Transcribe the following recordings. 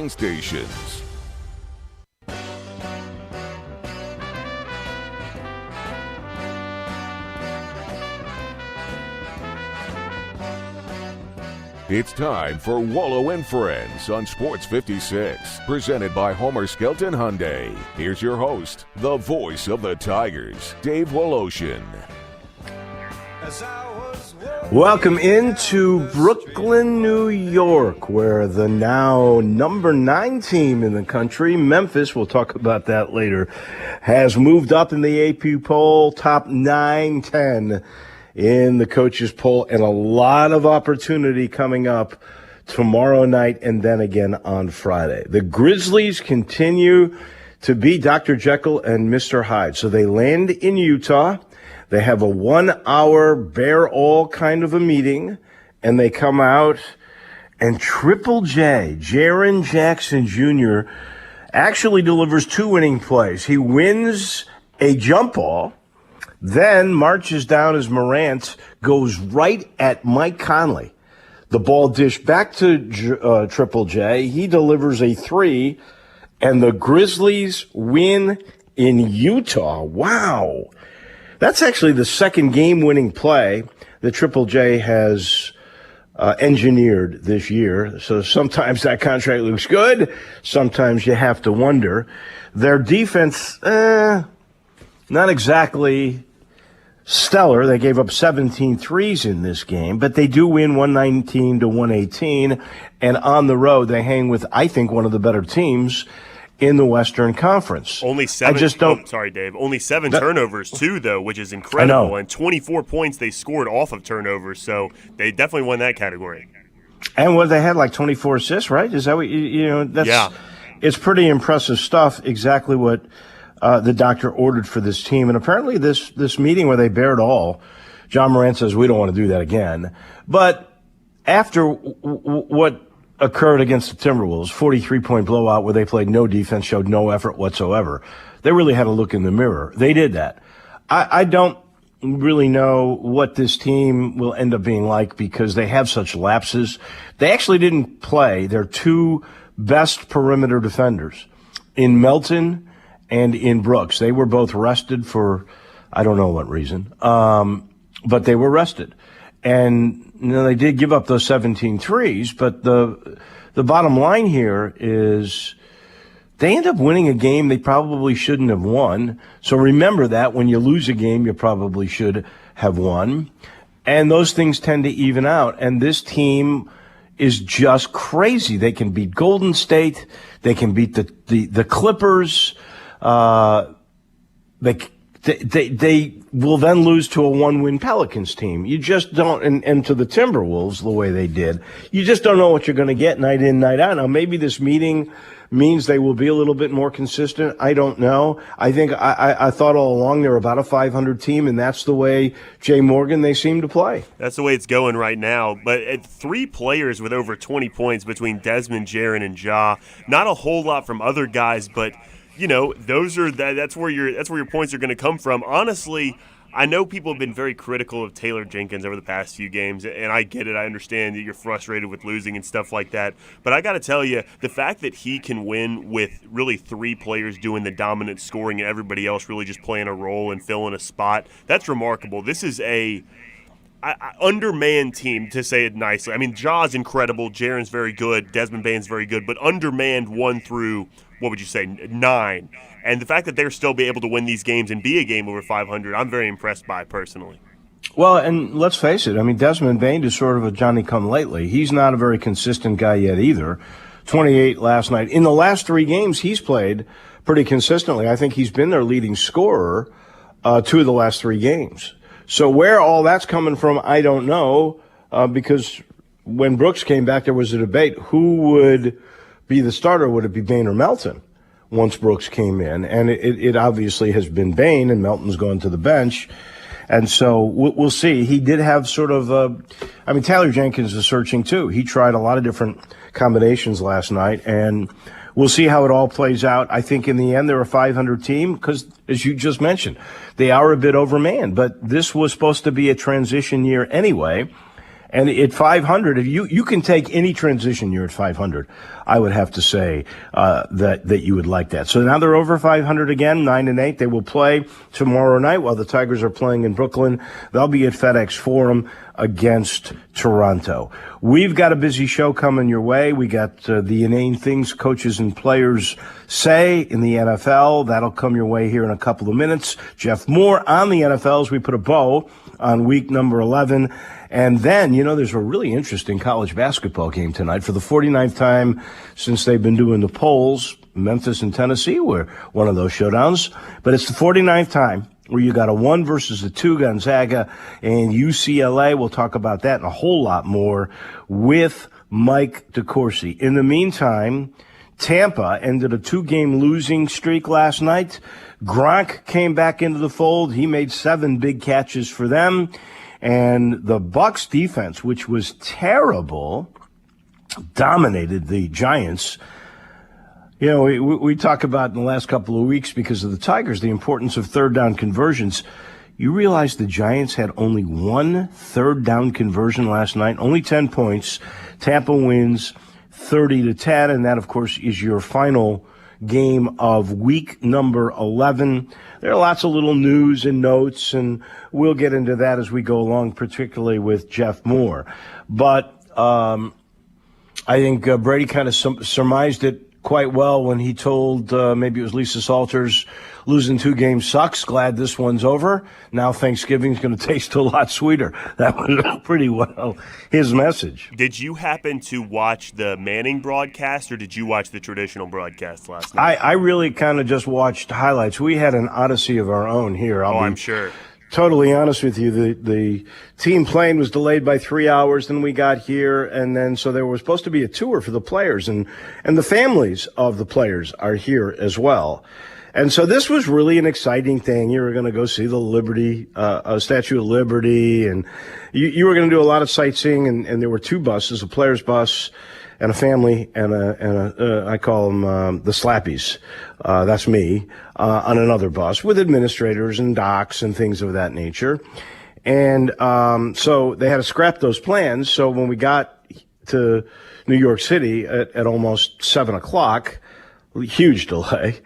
Stations. It's time for Wallow and Friends on Sports 56, presented by Homer Skelton Hyundai. Here's your host, the voice of the Tigers, Dave Woloshin. Welcome into Brooklyn, New York, where the now number 9 team in the country, Memphis, we'll talk about that later, has moved up in the AP poll, top 9-10 in the coaches poll, and a lot of opportunity coming up tomorrow night and then again on Friday. The Grizzlies continue to be Dr. Jekyll and Mr. Hyde. So they land in Utah. They have a 1-hour bear all kind of a meeting, and they come out, and Triple J, Jaren Jackson Jr., actually delivers 2 winning plays. He wins a jump ball, then marches down as Morant goes right at Mike Conley. The ball dished back to Triple J. He delivers a 3, and the Grizzlies win in Utah. Wow. That's actually the second game-winning play that Triple J has engineered this year. So sometimes that contract looks good. Sometimes you have to wonder. Their defense, not exactly stellar. They gave up 17 threes in this game, but they do win 119-118. And on the road, they hang with, I think, one of the better teams in the Western Conference. Only 7. I just don't. Sorry, Dave. Only 7 turnovers too, though, which is incredible. And 24 points they scored off of turnovers, so they definitely won that category. And what they had, like 24 assists, right? Is that what you know? That's, yeah. It's pretty impressive stuff. Exactly what the doctor ordered for this team. And apparently, this meeting where they bared all, John Morant says we don't want to do that again. But after what occurred against the Timberwolves, 43-point blowout where they played no defense, showed no effort whatsoever. They really had to look in the mirror. They did that. I don't really know what this team will end up being like because they have such lapses. They actually didn't play their 2 best perimeter defenders in Melton and in Brooks. They were both rested for I don't know what reason, but they were rested. And they did give up those 17 threes, but the bottom line here is they end up winning a game they probably shouldn't have won. So remember that when you lose a game, you probably should have won. And those things tend to even out. And this team is just crazy. They can beat Golden State. They can beat the Clippers. They will then lose to a 1-win Pelicans team. You just don't, and to the Timberwolves the way they did. You just don't know what you're going to get night in, night out. Now, maybe this meeting means they will be a little bit more consistent. I don't know. I think I thought all along they're about a 500 team, and that's the way Jay Morgan they seem to play. That's the way it's going right now. But at 3 players with over 20 points between Desmond, Jaren, and Ja, not a whole lot from other guys, but you know, that's where your points are going to come from. Honestly, I know people have been very critical of Taylor Jenkins over the past few games, and I get it. I understand that you're frustrated with losing and stuff like that. But I got to tell you, the fact that he can win with really 3 players doing the dominant scoring and everybody else really just playing a role and filling a spot, that's remarkable. This is a undermanned team, to say it nicely. I mean, Ja's incredible, Jaren's very good, Desmond Bane's very good, but undermanned 1 through, what would you say, 9. And the fact that they're still be able to win these games and be a game over 500, I'm very impressed by personally. Well, and let's face it, I mean, Desmond Bane is sort of a Johnny-come-lately. He's not a very consistent guy yet either. 28 last night. In the last 3 games, he's played pretty consistently. I think he's been their leading scorer 2 of the last 3 games. So where all that's coming from, I don't know, because when Brooks came back, there was a debate. Who would be the starter? Would it be Bane or Melton once Brooks came in? And it obviously has been Bane, and Melton's gone to the bench. And so we'll see. He did have sort of Tyler Jenkins is searching too. He tried a lot of different combinations last night, and we'll see how it all plays out. I think in the end they're a 500 team because, as you just mentioned, they are a bit overmanned. But this was supposed to be a transition year anyway. And at 500, if you can take any transition year at 500, I would have to say that you would like that. So now they're over 500 again, 9-8. They will play tomorrow night while the Tigers are playing in Brooklyn. They'll be at FedEx Forum against Toronto. We've got a busy show coming your way. We got the inane things coaches and players say in the NFL. That'll come your way here in a couple of minutes. Jeff Moore on the NFL as we put a bow on week number 11. And then, there's a really interesting college basketball game tonight. For the 49th time since they've been doing the polls, Memphis and Tennessee were one of those showdowns. But it's the 49th time where you got a 1 versus a 2, Gonzaga and UCLA. We'll talk about that and a whole lot more with Mike DeCourcy. In the meantime, Tampa ended a 2-game losing streak last night. Gronk came back into the fold. He made 7 big catches for them. And the Bucks defense, which was terrible, dominated the Giants. We talk about in the last couple of weeks because of the Tigers, the importance of third down conversions. You realize the Giants had only 1 third down conversion last night, only 10 points. Tampa wins 30-10, and that, of course, is your final game of week number 11. There are lots of little news and notes, and we'll get into that as we go along, particularly with Jeff Moore. But I think Brady kind of surmised it quite well when he told, maybe it was Lisa Salters, losing 2 games sucks. Glad this one's over. Now Thanksgiving's going to taste a lot sweeter. That was pretty well his message. Did you happen to watch the Manning broadcast, or did you watch the traditional broadcast last night? I really kind of just watched highlights. We had an odyssey of our own here. I'm sure. Totally honest with you, the team plane was delayed by 3 hours. Then we got here, and then so there was supposed to be a tour for the players, and the families of the players are here as well. And so this was really an exciting thing. You were going to go see the Liberty, Statue of Liberty, and you were going to do a lot of sightseeing. And there were 2 buses, a player's bus and a family, and I call them the Slappies. That's me on another bus with administrators and docs and things of that nature. And so they had to scrap those plans. So when we got to New York City at almost 7 o'clock, huge delay.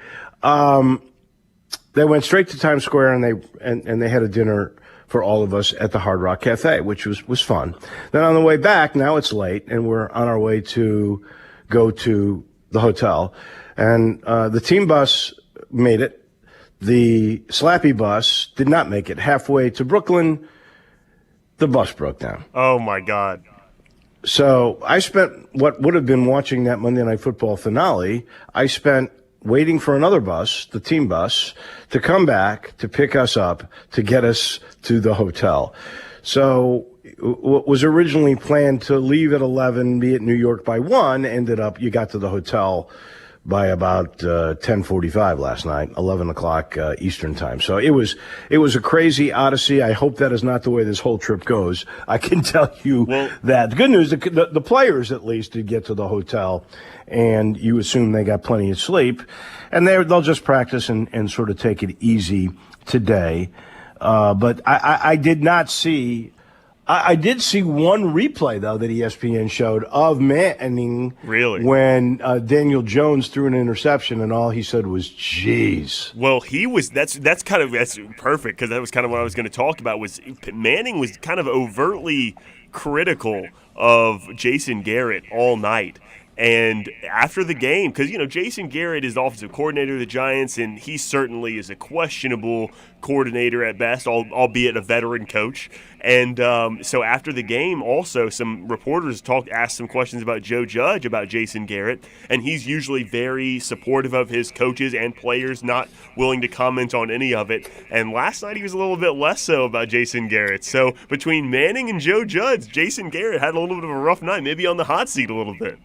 They went straight to Times Square and they had a dinner for all of us at the Hard Rock Cafe, which was fun. Then on the way back, now it's late and we're on our way to go to the hotel. And the team bus made it. The Slappy bus did not make it. Halfway to Brooklyn, the bus broke down. Oh my God. So I spent what would have been watching that Monday Night Football finale, I spent waiting for another bus, the team bus, to come back to pick us up, to get us to the hotel. So what was originally planned to leave at 11, be at New York by 1, ended up, you got to the hotel by about 10:45 last night, 11 o'clock Eastern time. So it was a crazy odyssey. I hope that is not the way this whole trip goes. I can tell you that. The good news, the players at least did get to the hotel, and you assume they got plenty of sleep, and they'll just practice and sort of take it easy today. But I did not see. I did see one replay, though, that ESPN showed of Manning. Really? When Daniel Jones threw an interception, and all he said was, "Jeez." Well, that's perfect, because that was kind of what I was going to talk about. Was Manning was kind of overtly critical of Jason Garrett all night. And after the game, because, Jason Garrett is the offensive coordinator of the Giants, and he certainly is a questionable coordinator at best, albeit a veteran coach. And so after the game, also, some reporters asked some questions about Joe Judge, about Jason Garrett, and he's usually very supportive of his coaches and players, not willing to comment on any of it. And last night he was a little bit less so about Jason Garrett. So between Manning and Joe Judge, Jason Garrett had a little bit of a rough night, maybe on the hot seat a little bit.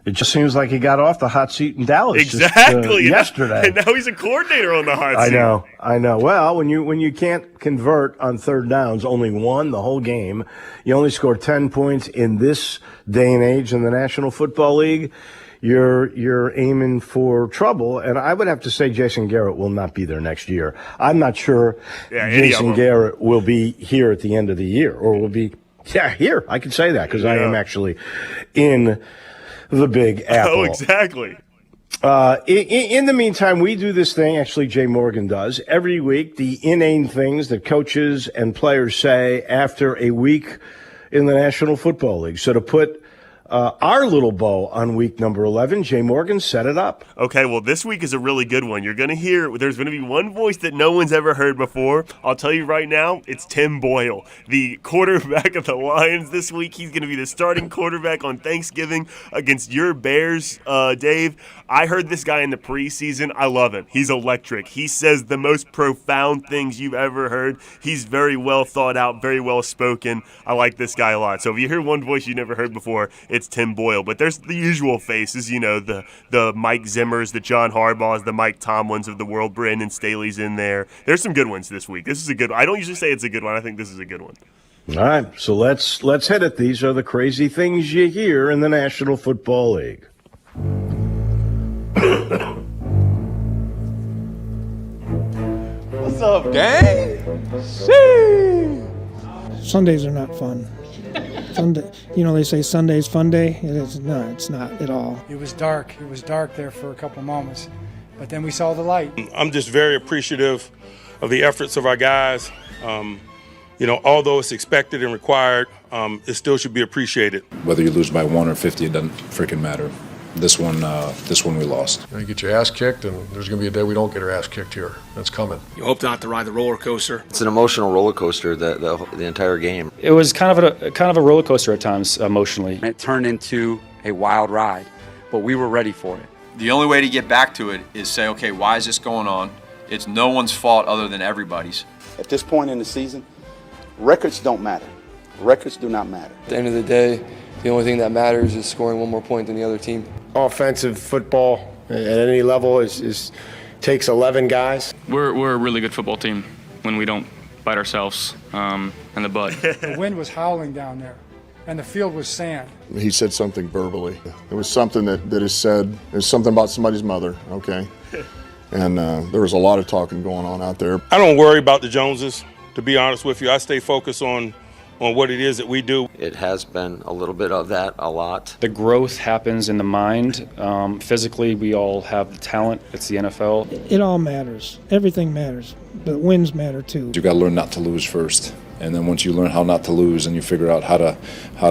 It just seems like he got off the hot seat in Dallas exactly yesterday. And now he's a coordinator on the hot seat. I know. Well, when you can't convert on third downs, only one the whole game, you only score 10 points in this day and age in the National Football League, you're aiming for trouble. And I would have to say Jason Garrett will not be there next year. I'm not sure Jason Garrett will be here at the end of the year or will be Yeah, here, I can say that because I am actually in the Big Apple. Oh, exactly. In the meantime, we do this thing, actually Jay Morgan does, every week, the inane things that coaches and players say after a week in the National Football League. So to put our little bow on week number 11, Jay Morgan, set it up. Okay, well, this week is a really good one. You're going to hear, there's going to be one voice that no one's ever heard before. I'll tell you right now, it's Tim Boyle, the quarterback of the Lions this week. He's going to be the starting quarterback on Thanksgiving against your Bears, Dave. I heard this guy in the preseason. I love him. He's electric. He says the most profound things you've ever heard. He's very well thought out, very well spoken. I like this guy a lot. So if you hear one voice you never heard before, it's Tim Boyle. But there's the usual faces, you know, the Mike Zimmers, the John Harbaughs, the Mike Tomlins of the world. Brandon Staley's in there. There's some good ones this week. This is a good one. I don't usually say it's a good one. I think this is a good one. All right, so let's hit it. These are the crazy things you hear in the National Football League. What's up, gang? Sheesh. Sundays are not fun. Sunday, you know, they say Sunday's fun day. It's not at all. It was dark. It was dark there for a couple moments, but then we saw the light. I'm just very appreciative of the efforts of our guys. You know, although it's expected and required, it still should be appreciated. Whether you lose by 1 or 50, it doesn't freaking matter. This one we lost. You get your ass kicked, and there's going to be a day we don't get our ass kicked here. That's coming. You hope not to ride the roller coaster. It's an emotional roller coaster, the entire game. It was kind of a roller coaster at times emotionally. It turned into a wild ride, but we were ready for it. The only way to get back to it is say, okay, why is this going on? It's no one's fault other than everybody's. At this point in the season, records don't matter. Records do not matter. At the end of the day, the only thing that matters is scoring one more point than the other team. Offensive football at any level takes 11 guys. We're a really good football team when we don't bite ourselves in the butt. The wind was howling down there, and the field was sand. He said something verbally. It was something that is said. It's something about somebody's mother, okay? And there was a lot of talking going on out there. I don't worry about the Joneses, to be honest with you. I stay focused on what it is that we do. It has been a little bit of that, a lot. The growth happens in the mind. Physically, we all have the talent. It's the NFL. It all matters. Everything matters. But wins matter too. You got to learn not to lose first, and then once you learn how not to lose, and you figure out how to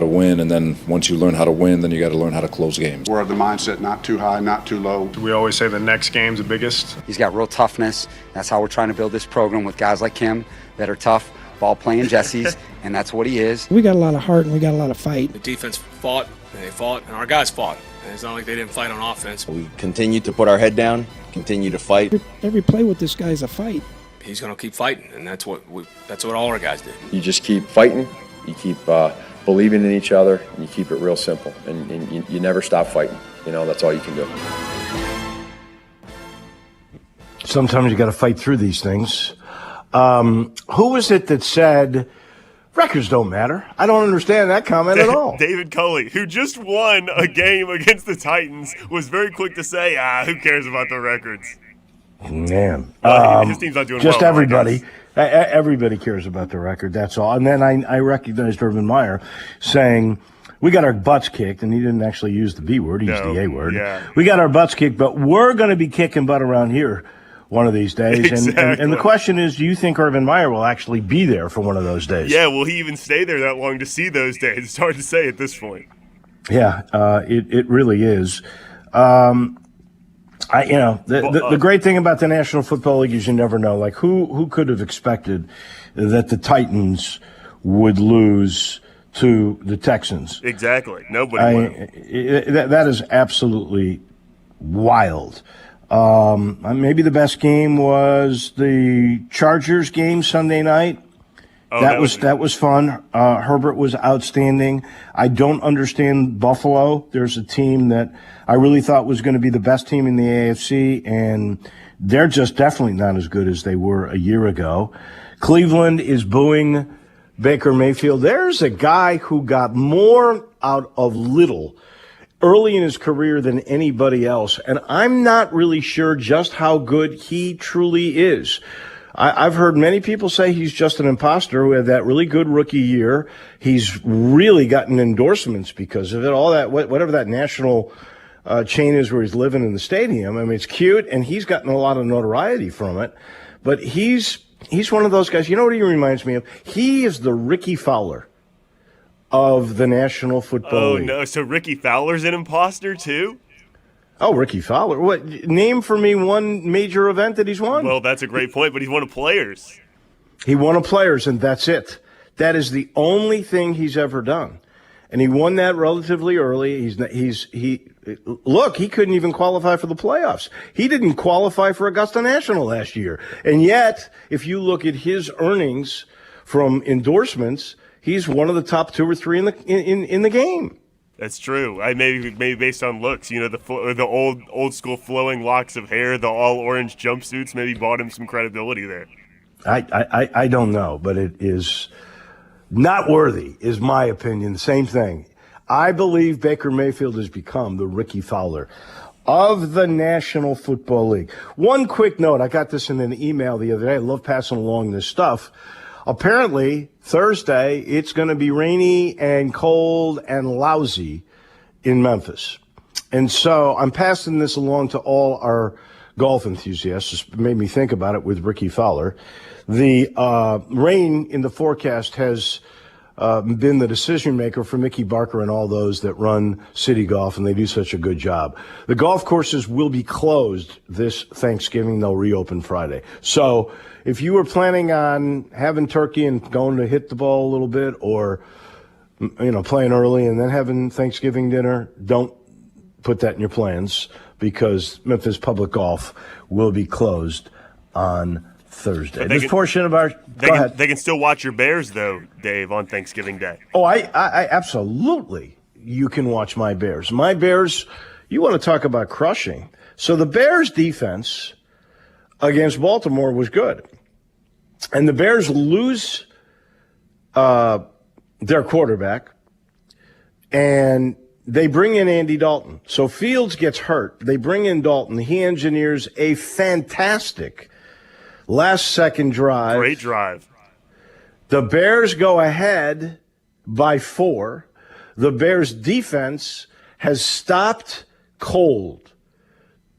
win, and then once you learn how to win, then you got to learn how to close games. We're at the mindset, not too high, not too low. We always say the next game's the biggest. He's got real toughness. That's how we're trying to build this program with guys like him that are tough, ball-playing Jessies, and that's what he is. We got a lot of heart and we got a lot of fight. The defense fought, and they fought, and our guys fought. And it's not like they didn't fight on offense. We continue to put our head down, continue to fight. Every play with this guy is a fight. He's going to keep fighting, and that's what all our guys did. You just keep fighting, you keep believing in each other, and you keep it real simple. And you never stop fighting. You know, that's all you can do. Sometimes you got to fight through these things. Who was it that said records don't matter? I don't understand that comment at all. David Culley, who just won a game against the Titans, was very quick to say, who cares about the records? Man. His team's not doing just well. Everybody. Everybody cares about the record, that's all. And then I recognized Urban Meyer saying, we got our butts kicked, and he didn't actually use the B word, he used the A word. Yeah. We got our butts kicked, but we're going to be kicking butt around here one of these days. Exactly. And the question is, do you think Urban Meyer will actually be there for one of those days? Yeah, will he even stay there that long to see those days? It's hard to say at this point. Yeah, it really is. The great thing about the National Football League is you never know. Like, who could have expected that the Titans would lose to the Texans? Exactly. Nobody would. That is absolutely wild. Maybe the best game was the Chargers game Sunday night. Oh, that was fun. Herbert was outstanding. I don't understand Buffalo. There's a team that I really thought was going to be the best team in the AFC, and they're just definitely not as good as they were a year ago. Cleveland is booing Baker Mayfield. There's a guy who got more out of little early in his career than anybody else, and I'm not really sure just how good he truly is. I've heard many people say he's just an imposter who had that really good rookie year. He's really gotten endorsements because of it. All that, whatever that national chain is where he's living in the stadium. I mean, it's cute, and he's gotten a lot of notoriety from it. But he's one of those guys. You know what he reminds me of? He is the Ricky Fowler of the National Football League. Oh, no. So Ricky Fowler's an imposter, too? Oh, Ricky Fowler. What? Name for me one major event that he's won. Well, that's a great point, but he's won a Players. He won a Players, and that's it. That is the only thing he's ever done. And he won that relatively early. Look, he couldn't even qualify for the playoffs. He didn't qualify for Augusta National last year. And yet, if you look at his earnings from endorsements, he's one of the top 2 or 3 in the game. That's true. Maybe based on looks, the old school flowing locks of hair, the all orange jumpsuits, maybe bought him some credibility there. I don't know, but it is not worthy, is my opinion. Same thing. I believe Baker Mayfield has become the Ricky Fowler of the National Football League. One quick note. I got this in an email the other day. I love passing along this stuff. Apparently, Thursday, it's going to be rainy and cold and lousy in Memphis. And so I'm passing this along to all our golf enthusiasts. Just made me think about it with Ricky Fowler. The rain in the forecast has been the decision maker for Mickey Barker and all those that run City Golf, and they do such a good job. The golf courses will be closed this Thanksgiving. They'll reopen Friday. So if you were planning on having turkey and going to hit the ball a little bit, or playing early and then having Thanksgiving dinner, don't put that in your plans, because Memphis Public Golf will be closed on Thursday. This portion of our go ahead. They can still watch your Bears, though, Dave, on Thanksgiving Day. Oh, I absolutely. You can watch my Bears. My Bears, you want to talk about crushing. So the Bears defense against Baltimore was good. And the Bears lose their quarterback, and they bring in Andy Dalton. So Fields gets hurt. They bring in Dalton. He engineers a fantastic last-second drive. Great drive. The Bears go ahead by 4. The Bears' defense has stopped cold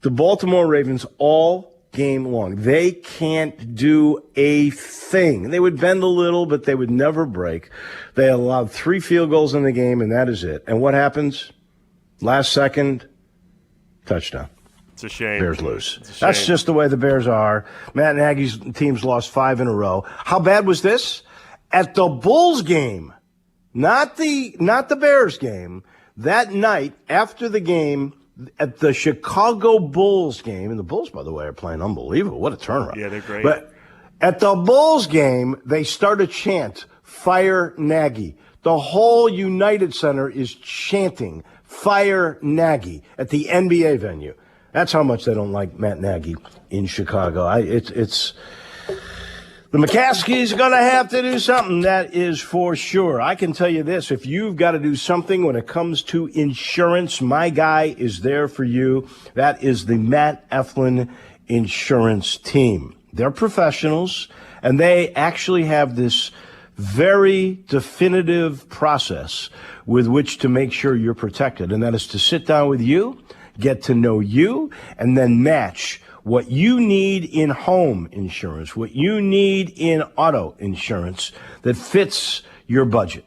the Baltimore Ravens all game long. They can't do a thing. They would bend a little, but they would never break. They allowed 3 field goals in the game, and that is it. And what happens? Last second, touchdown. It's a shame. Bears lose. That's just the way the Bears are. Matt Nagy's team's lost 5 in a row. How bad was this? At the Bulls game, not the Bears game, that night after the game, at the Chicago Bulls game, and the Bulls, by the way, are playing unbelievable. What a turnaround. Yeah, they're great. But at the Bulls game, they start a chant, "Fire Nagy." The whole United Center is chanting, "Fire Nagy," at the NBA venue. That's how much they don't like Matt Nagy in Chicago. It's the McCaskies are going to have to do something, that is for sure. I can tell you this, if you've got to do something when it comes to insurance, my guy is there for you. That is the Matt Eflin Insurance Team. They're professionals, and they actually have this very definitive process with which to make sure you're protected, and that is to sit down with you, get to know you, and then match what you need in home insurance, what you need in auto insurance that fits your budget.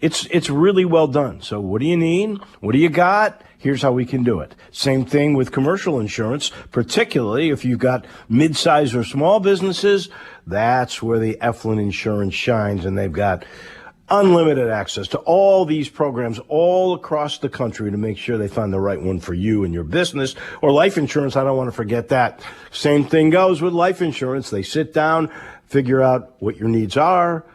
It's really well done. So what do you need? What do you got? Here's how we can do it. Same thing with commercial insurance, particularly if you've got mid-sized or small businesses. That's where the Eflin Insurance shines, and they've got unlimited access to all these programs all across the country to make sure they find the right one for you and your business. Or life insurance, I don't want to forget that. Same thing goes with life insurance. They sit down, figure out what your needs are,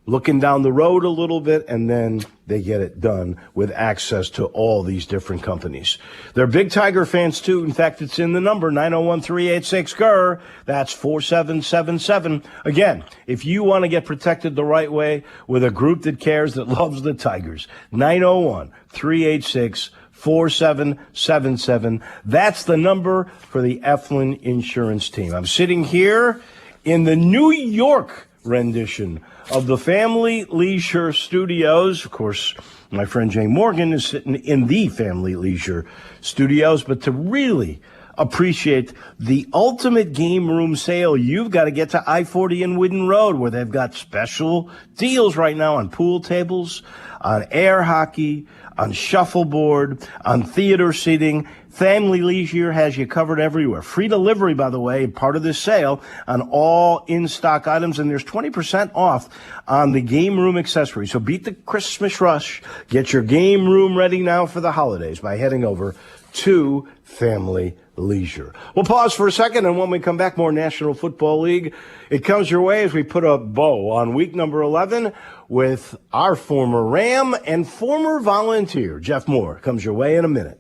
looking down the road a little bit, and then they get it done with access to all these different companies. They're big Tiger fans, too. In fact, it's in the number, 901-386-GER. That's 4777. Again, if you want to get protected the right way with a group that cares, that loves the Tigers, 901-386-4777. That's the number for the Eflin Insurance Team. I'm sitting here in the New York rendition of the Family Leisure Studios. Of course, my friend Jay Morgan is sitting in the Family Leisure Studios, but to really appreciate the ultimate game room sale, you've got to get to I-40 and Whidden Road, where they've got special deals right now on pool tables, on air hockey, on shuffleboard, on theater seating. Family Leisure has you covered everywhere. Free delivery, by the way, part of this sale on all in-stock items, and there's 20% off on the game room accessories. So beat the Christmas rush. Get your game room ready now for the holidays by heading over to Family Leisure. We'll pause for a second, and when we come back, more National Football League. It comes your way as we put a bow on week number 11 with our former Ram and former Volunteer. Jeff Moore comes your way in a minute.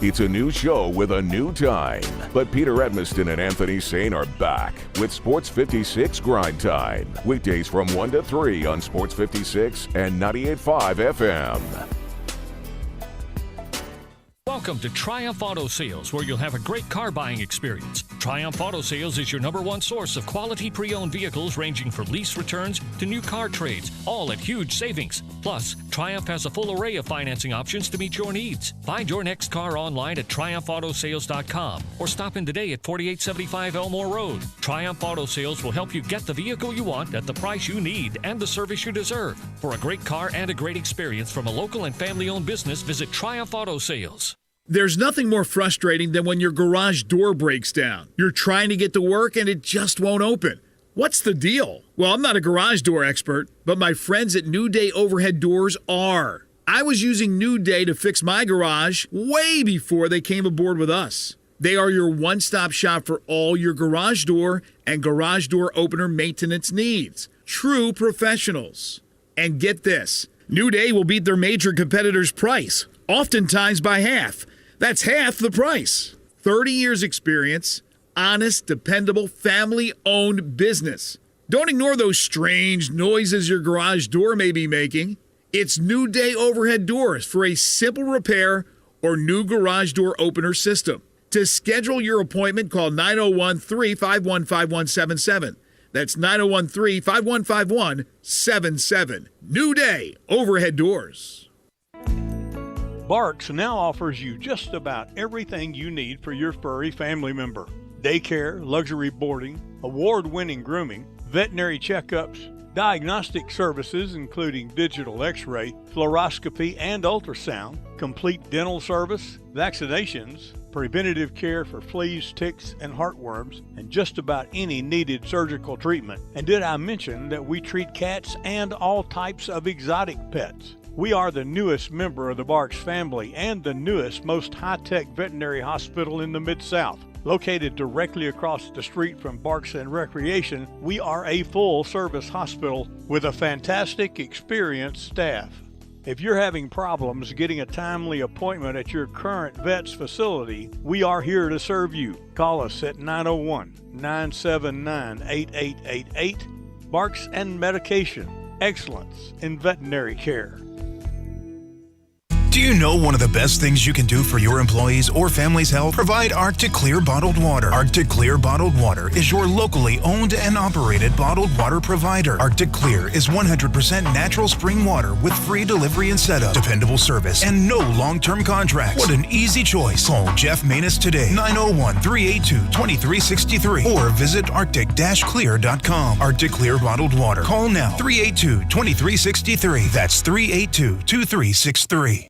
It's a new show with a new time, but Peter Edmiston and Anthony Sane are back with Sports 56 Grind Time. Weekdays from 1 to 3 on Sports 56 and 98.5 FM. Welcome to Triumph Auto Sales, where you'll have a great car buying experience. Triumph Auto Sales is your #1 source of quality pre-owned vehicles ranging from lease returns to new car trades, all at huge savings. Plus, Triumph has a full array of financing options to meet your needs. Find your next car online at triumphautosales.com or stop in today at 4875 Elmore Road. Triumph Auto Sales will help you get the vehicle you want at the price you need and the service you deserve. For a great car and a great experience from a local and family-owned business, visit Triumph Auto Sales. There's nothing more frustrating than when your garage door breaks down. You're trying to get to work and it just won't open. What's the deal? Well, I'm not a garage door expert, but my friends at New Day Overhead Doors are. I was using New Day to fix my garage way before they came aboard with us. They are your one-stop shop for all your garage door and garage door opener maintenance needs. True professionals. And get this, New Day will beat their major competitors' price, oftentimes by half. That's half the price. 30 years experience, honest, dependable, family-owned business. Don't ignore those strange noises your garage door may be making. It's New Day Overhead Doors for a simple repair or new garage door opener system. To schedule your appointment, call 901-351-5177. That's 901-351-5177. New Day Overhead Doors. Barks now offers you just about everything you need for your furry family member. Daycare, luxury boarding, award-winning grooming, veterinary checkups, diagnostic services including digital x-ray, fluoroscopy and ultrasound, complete dental service, vaccinations, preventative care for fleas, ticks, and heartworms, and just about any needed surgical treatment. And did I mention that we treat cats and all types of exotic pets? We are the newest member of the Barks family and the newest, most high-tech veterinary hospital in the Mid-South. Located directly across the street from Barks and Recreation, we are a full-service hospital with a fantastic, experienced staff. If you're having problems getting a timely appointment at your current vet's facility, we are here to serve you. Call us at 901-979-8888. Barks and Medication. Excellence in veterinary care. Do you know one of the best things you can do for your employees or family's health? Provide Arctic Clear bottled water. Arctic Clear bottled water is your locally owned and operated bottled water provider. Arctic Clear is 100% natural spring water with free delivery and setup, dependable service, and no long-term contracts. What an easy choice. Call Jeff Manus today, 901-382-2363, or visit arctic-clear.com. Arctic Clear bottled water. Call now, 382-2363. That's 382-2363.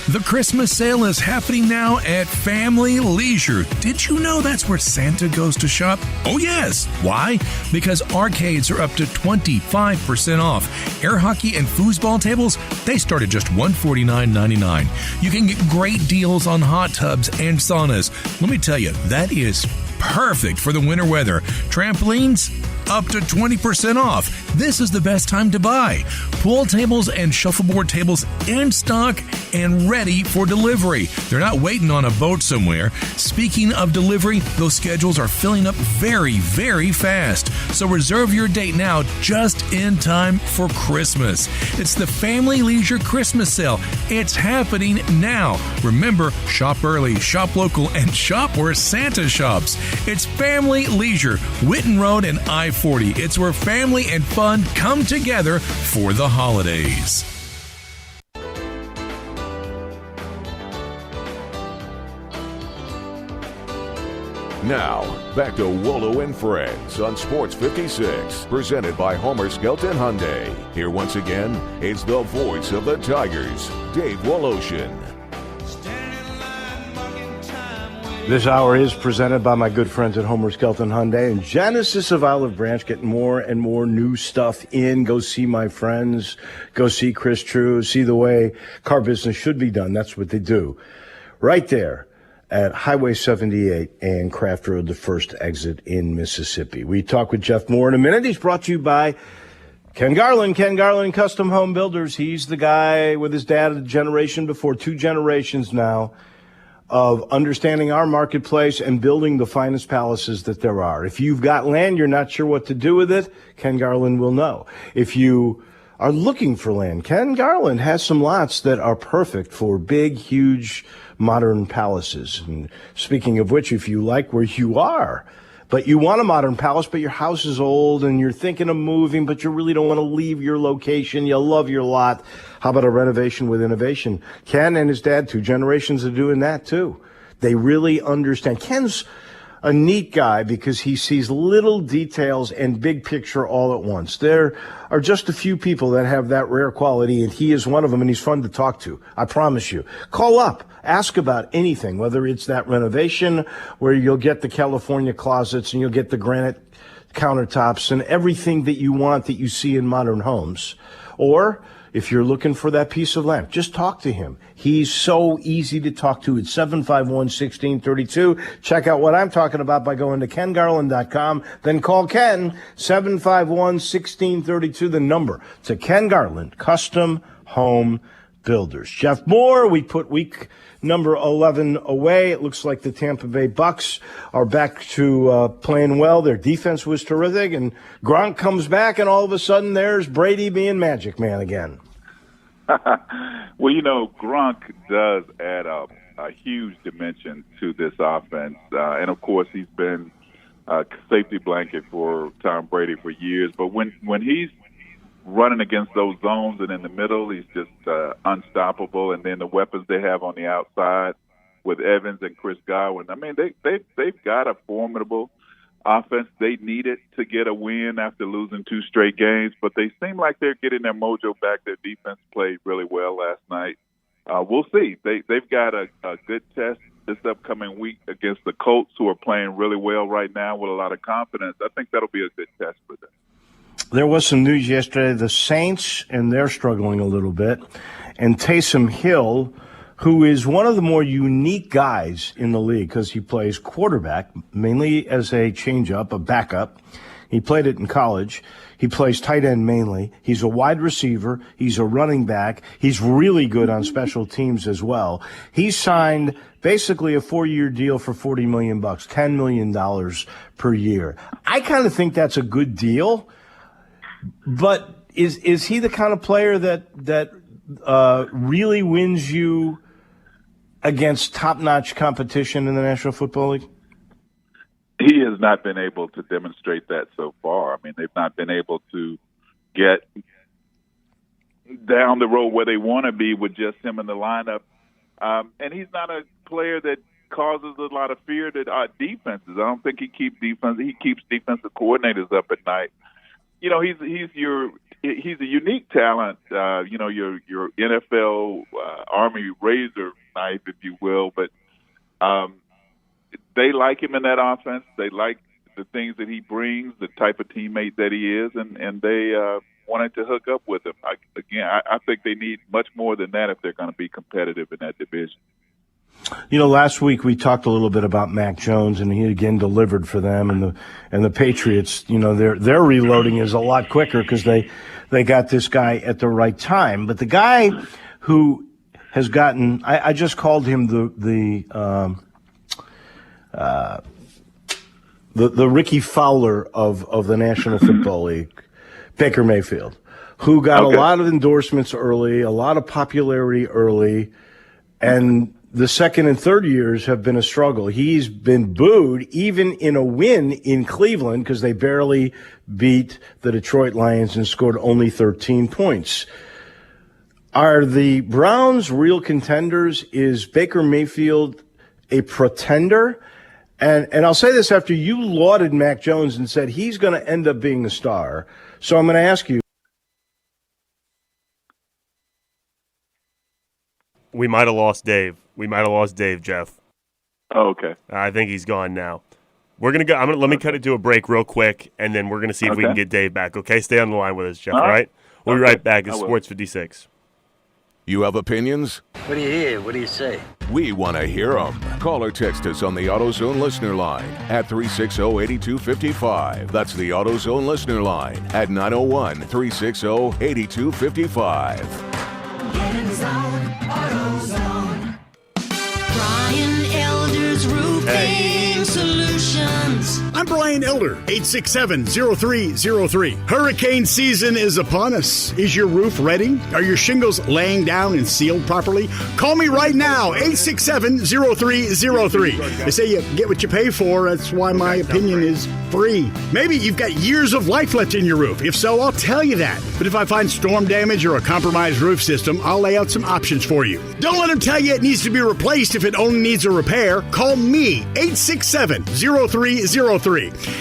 The Christmas sale is happening now at Family Leisure. Did you know that's where Santa goes to shop? Oh, yes. Why? Because arcades are up to 25% off. Air hockey and foosball tables, they start at just $149.99. You can get great deals on hot tubs and saunas. Let me tell you, that is perfect for the winter weather. Trampolines, up to 20% off. this is the best time to buy. Pool tables and shuffleboard tables in stock and ready for delivery. They're not waiting on a boat somewhere. Speaking of delivery, those schedules are filling up very, very fast. So reserve your date now, just in time for Christmas. It's the Family Leisure Christmas Sale. It's happening now. Remember, shop early, shop local, and shop where Santa shops. It's Family Leisure, Whitten Road and I-40. It's where family and fun come together for the holidays. Now, back to Wolo and Friends on Sports 56, presented by Homer Skelton Hyundai. Here once again, it's the voice of the Tigers, Dave Woloshin. This hour is presented by my good friends at Homer Skelton Hyundai and Genesis of Olive Branch. Getting more and more new stuff in. Go see my friends. Go see Chris True. See the way car business should be done. That's what they do. Right there at Highway 78 and Craft Road, the first exit in Mississippi. We talk with Jeff Moore in a minute. He's brought to you by Ken Garland Custom Home Builders. He's the guy with his dad a generation before, 2 generations now, of understanding our marketplace and building the finest palaces that there are. If you've got land, you're not sure what to do with it, Ken Garland will know. If you are looking for land, Ken Garland has some lots that are perfect for big, huge, modern palaces. And speaking of which, if you like where you are, but you want a modern palace, but your house is old and you're thinking of moving, but you really don't want to leave your location, you love your lot, how about a renovation with innovation? Ken and his dad, 2 generations of doing that too. They really understand. Ken's a neat guy because he sees little details and big picture all at once. There are just a few people that have that rare quality, and he is one of them, and he's fun to talk to. I promise you. Call up. Ask about anything, whether it's that renovation where you'll get the California closets and you'll get the granite countertops and everything that you want that you see in modern homes. Or if you're looking for that piece of land, just talk to him. He's so easy to talk to. It's 751-1632. Check out what I'm talking about by going to kengarland.com. Then call Ken, 751-1632, the number to Ken Garland, Custom Home Builders. Jeff Moore, we put week number 11 away. It looks like the Tampa Bay Bucks are back to playing well. Their defense was terrific, and Gronk comes back, and all of a sudden there's Brady being Magic Man again. Well, Gronk does add a huge dimension to this offense. And, of course, he's been a safety blanket for Tom Brady for years. But when he's running against those zones and in the middle, he's just unstoppable. And then the weapons they have on the outside with Evans and Chris Godwin. I mean, they've got a formidable offense. They needed to get a win after losing 2 straight games, but they seem like they're getting their mojo back. Their defense played really well last night. We'll see. They've got a good test this upcoming week against the Colts, who are playing really well right now with a lot of confidence. I think that'll be a good test for them. There was some news yesterday. The Saints, and they're struggling a little bit, and Taysom Hill, who is one of the more unique guys in the league because he plays quarterback, mainly as a changeup, a backup. He played it in college. He plays tight end mainly. He's a wide receiver. He's a running back. He's really good on special teams as well. He signed basically a 4-year deal for $40 million, $10 million per year. I kind of think that's a good deal. But is he the kind of player that really wins you against top-notch competition in the National Football League? He has not been able to demonstrate that so far. I mean, they've not been able to get down the road where they want to be with just him in the lineup. And he's not a player that causes a lot of fear to our defenses. I don't think he keeps defensive coordinators up at night. He's a unique talent, your NFL Army razor knife, if you will, but they like him in that offense. They like the things that he brings, the type of teammate that he is, and they wanted to hook up with him. I think they need much more than that if they're going to be competitive in that division. Last week we talked a little bit about Mac Jones, and he again delivered for them. And the Patriots, their reloading is a lot quicker because they got this guy at the right time. But the guy who has gotten, I just called him the Ricky Fowler of the National Football League, Baker Mayfield, who got a lot of endorsements early, a lot of popularity early, and the second and third years have been a struggle. He's been booed even in a win in Cleveland because they barely beat the Detroit Lions and scored only 13 points. Are the Browns real contenders? Is Baker Mayfield a pretender? And I'll say this after you lauded Mac Jones and said he's going to end up being a star. So I'm going to ask you. We might have lost Dave. Jeff. Oh, okay. I think he's gone now. We're going to go. Let me cut it to a break real quick, and then we're going to see if we can get Dave back. Okay? Stay on the line with us, Jeff, all right? We'll be right back. It's Sports 56. You have opinions? What do you hear? What do you say? We want to hear them. Call or text us on the AutoZone listener line at 360-8255. That's the AutoZone listener line at 901-360-8255. Get in the zone, AutoZone. Brian Elder's Roofing Solutions. I'm Brian Elder, 867-0303. Hurricane season is upon us. Is your roof ready? Are your shingles laying down and sealed properly? Call me right now, 867-0303. They say you get what you pay for. That's why my opinion is free. Maybe you've got years of life left in your roof. If so, I'll tell you that. But if I find storm damage or a compromised roof system, I'll lay out some options for you. Don't let them tell you it needs to be replaced if it only needs a repair. Call me, 867-0303.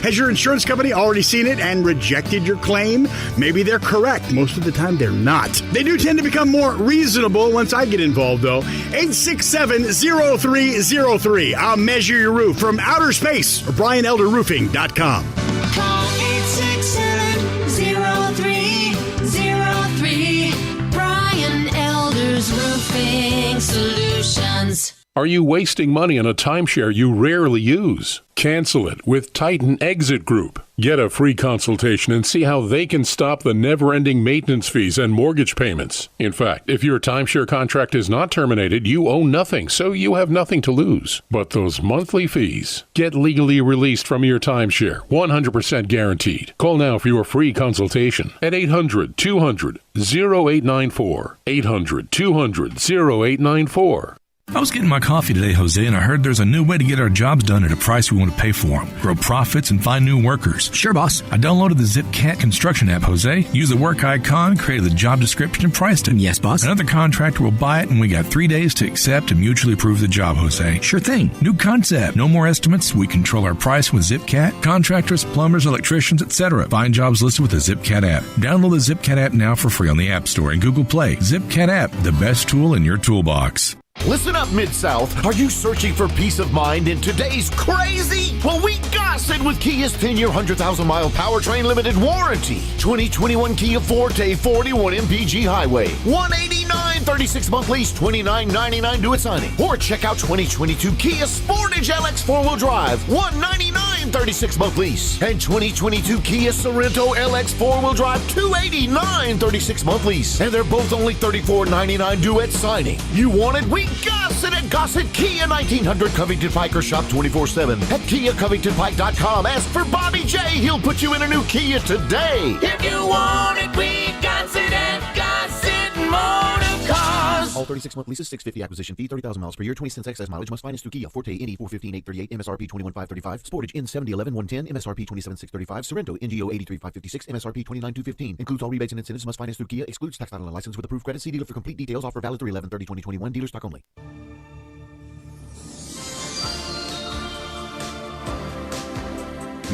Has your insurance company already seen it and rejected your claim? Maybe they're correct. Most of the time, they're not. They do tend to become more reasonable once I get involved, though. 867-0303. I'll measure your roof from outer space or BrianElderRoofing.com. Call 867-0303. Brian Elder's Roofing Solutions. Are you wasting money on a timeshare you rarely use? Cancel it with Titan Exit Group. Get a free consultation and see how they can stop the never-ending maintenance fees and mortgage payments. In fact, if your timeshare contract is not terminated, you owe nothing, so you have nothing to lose. But those monthly fees. Get legally released from your timeshare, 100% guaranteed. Call now for your free consultation at 800-200-0894. 800-200-0894. I was getting my coffee today, Jose, and I heard there's a new way to get our jobs done at a price we want to pay for them. Grow profits and find new workers. Sure, boss. I downloaded the ZipCat construction app, Jose. Use the work icon, created the job description, and priced it. Yes, boss. Another contractor will buy it, and we got 3 days to accept and mutually approve the job, Jose. Sure thing. New concept. No more estimates. We control our price with ZipCat. Contractors, plumbers, electricians, etc. Find jobs listed with the ZipCat app. Download the ZipCat app now for free on the App Store and Google Play. ZipCat app, the best tool in your toolbox. Listen up, Mid-South. Are you searching for peace of mind in today's crazy? Well, we got it with Kia's 10-year, 100,000-mile powertrain limited warranty. 2021 Kia Forte 41 MPG Highway. $189, 36-month lease, $29.99 due at signing. Or check out 2022 Kia Sportage LX 4-wheel drive. $199, 36-month lease. And 2022 Kia Sorento LX 4-wheel drive. $289, 36-month lease. And they're both only $34.99 due at signing. You want it? We got it at Gossett Kia, 1900 Covington Pike, or shop 24/7 at KiaCovingtonPike.com. Ask for Bobby J. He'll put you in a new Kia today. If you want it, we got it at Gossett Motor Cars. All 36-month leases, $650 acquisition fee, 30,000 miles per year, 20 cents excess mileage, must finance through Kia. Forte NE 415,838, MSRP 21,535. Sportage N 7011 110, MSRP 27,635. Sorrento NGO 83,556, MSRP 29,215. Includes all rebates and incentives, must finance through Kia. Excludes tax title and license with approved credit. See dealer for complete details. Offer valid through 11/30/2021. Dealer stock only.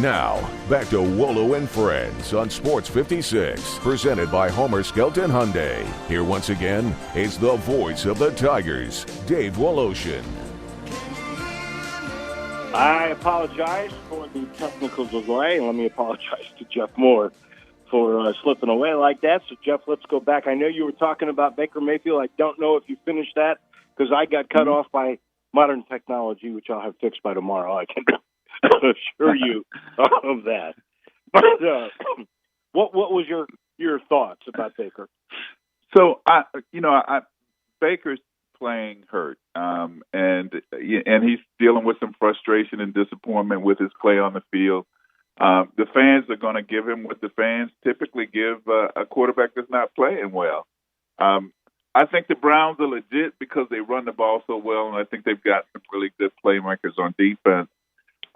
Now, back to Wolo and Friends on Sports 56, presented by Homer Skelton Hyundai. Here once again is the voice of the Tigers, Dave Woloshin. I apologize for the technical delay. Let me apologize to Jeff Moore for slipping away like that. So, Jeff, let's go back. I know you were talking about Baker Mayfield. I don't know if you finished that because I got cut off by modern technology, which I'll have fixed by tomorrow. I can assure you of that. But what was your thoughts about Baker? So Baker's playing hurt, and he's dealing with some frustration and disappointment with his play on the field. The fans are going to give him what the fans typically give a quarterback that's not playing well. I think the Browns are legit because they run the ball so well, and I think they've got some really good playmakers on defense.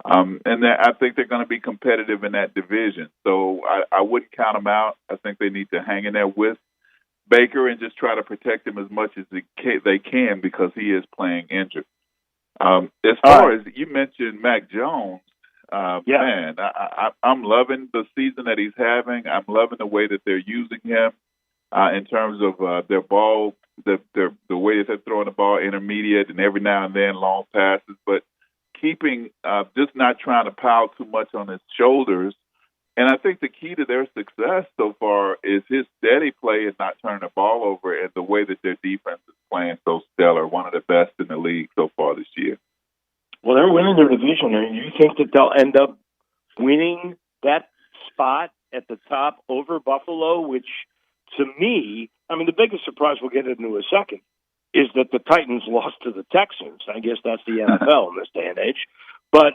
I think they're going to be competitive in that division. So I wouldn't count them out. I think they need to hang in there with Baker and just try to protect him as much as they can because he is playing injured. As far as you mentioned Mac Jones, man, I'm loving the season that he's having. I'm loving the way that they're using him in terms of their ball, the way that they're throwing the ball intermediate and every now and then long passes, but keeping just not trying to pile too much on his shoulders. And I think the key to their success so far is his steady play and not turning the ball over, and the way that their defense is playing so stellar, one of the best in the league so far this year. Well, they're winning their division, and you think that they'll end up winning that spot at the top over Buffalo, which, to me, I mean, the biggest surprise, we'll get into in a second, is that the Titans lost to the Texans. I guess that's the NFL in this day and age. But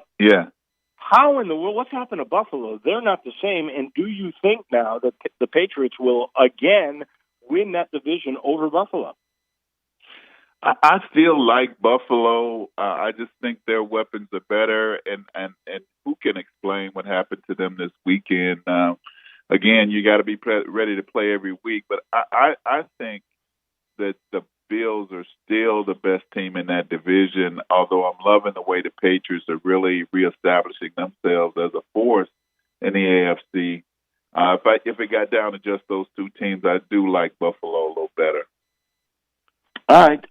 how in the world, what's happened to Buffalo? They're not the same. And do you think now that the Patriots will again win that division over Buffalo? I still like Buffalo. I just think their weapons are better, and who can explain what happened to them this weekend? Again, you got to be ready to play every week, but I think that the Bills are still the best team in that division, although I'm loving the way the Patriots are really reestablishing themselves as a force in the AFC. If it got down to just those two teams, I do like Buffalo a little better. All right.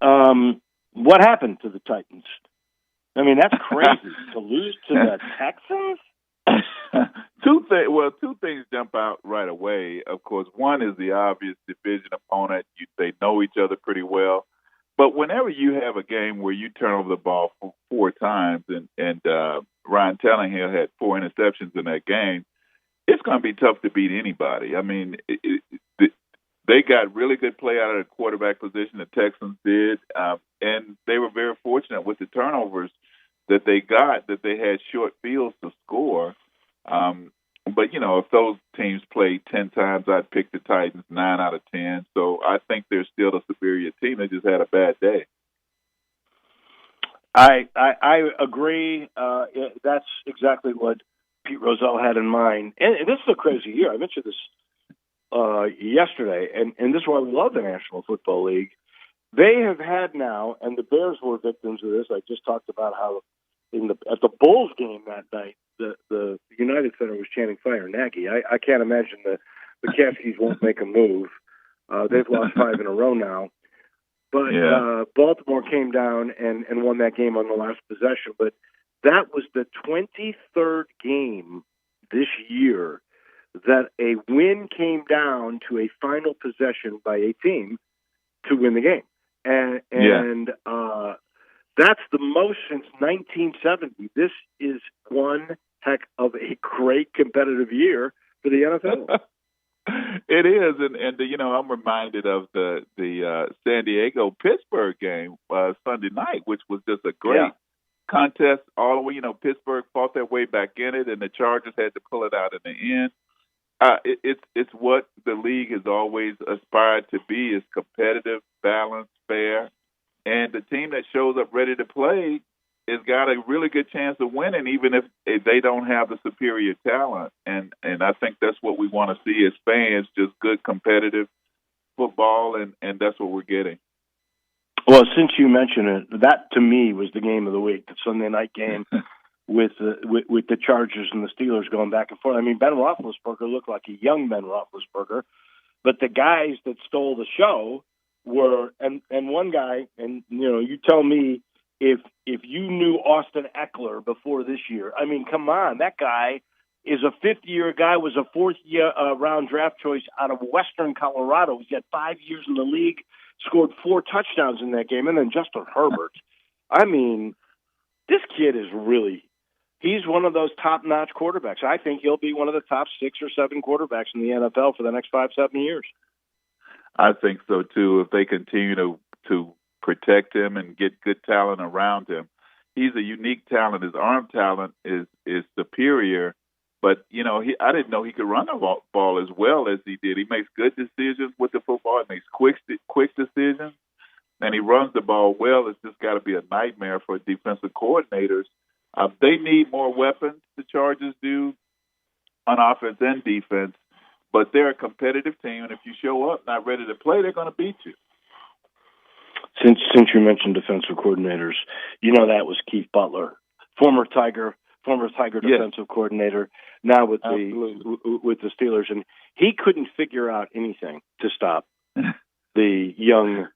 What happened to the Titans? I mean, that's crazy to lose to the Texans. Two things jump out right away. Of course, one is the obvious division opponent. They know each other pretty well. But whenever you have a game where you turn over the ball four times, and Ryan Tannehill had 4 interceptions in that game, it's going to be tough to beat anybody. I mean, they got really good play out of the quarterback position, the Texans did, and they were very fortunate with the turnovers that they got, that they had short fields to score. But, if those teams played 10 times, I'd pick the Titans 9 out of 10. So I think they're still the superior team. They just had a bad day. I agree. That's exactly what Pete Rozelle had in mind. And this is a crazy year. I mentioned this yesterday, and this is why we love the National Football League. They have had now, and the Bears were victims of this. I just talked about how at the Bulls game that night, the United Center was chanting "Fire Nagy." I can't imagine the Caskies won't make a move. They've lost 5 in a row now. But Baltimore came down and won that game on the last possession. But that was the 23rd game this year that a win came down to a final possession by a team to win the game. And that's the most since 1970. This is one heck of a great competitive year for the NFL. It is, and I'm reminded of the San Diego-Pittsburgh game Sunday night, which was just a great contest all the way. Pittsburgh fought their way back in it, and the Chargers had to pull it out in the end. It's what the league has always aspired to be: is competitive, balanced, fair, and the team that shows up ready to play has got a really good chance of winning, even if they don't have the superior talent. And I think that's what we want to see as fans: just good competitive football, and that's what we're getting. Well, since you mentioned it, that to me was the game of the week, the Sunday night game with the Chargers and the Steelers going back and forth. I mean, Ben Roethlisberger looked like a young Ben Roethlisberger, but the guys that stole the show were, and one guy, and you tell me if you knew Austin Eckler before this year. I mean, come on, that guy is a fifth-year guy, was a fourth-year round draft choice out of Western Colorado. He's got 5 years in the league, scored 4 touchdowns in that game, and then Justin Herbert I mean, this kid is he's one of those top-notch quarterbacks. I think he'll be one of the top 6 or 7 quarterbacks in the NFL for the next 5-7 years. I think so too. If they continue to protect him and get good talent around him, he's a unique talent. His arm talent is superior, but I didn't know he could run the ball as well as he did. He makes good decisions with the football. He makes quick decisions, and he runs the ball well. It's just got to be a nightmare for defensive coordinators. They need more weapons. The Chargers do on offense and defense. But they're a competitive team, and if you show up not ready to play, they're going to beat you. Since you mentioned defensive coordinators, that was Keith Butler, former Tiger defensive coordinator, now with the Steelers, and he couldn't figure out anything to stop the young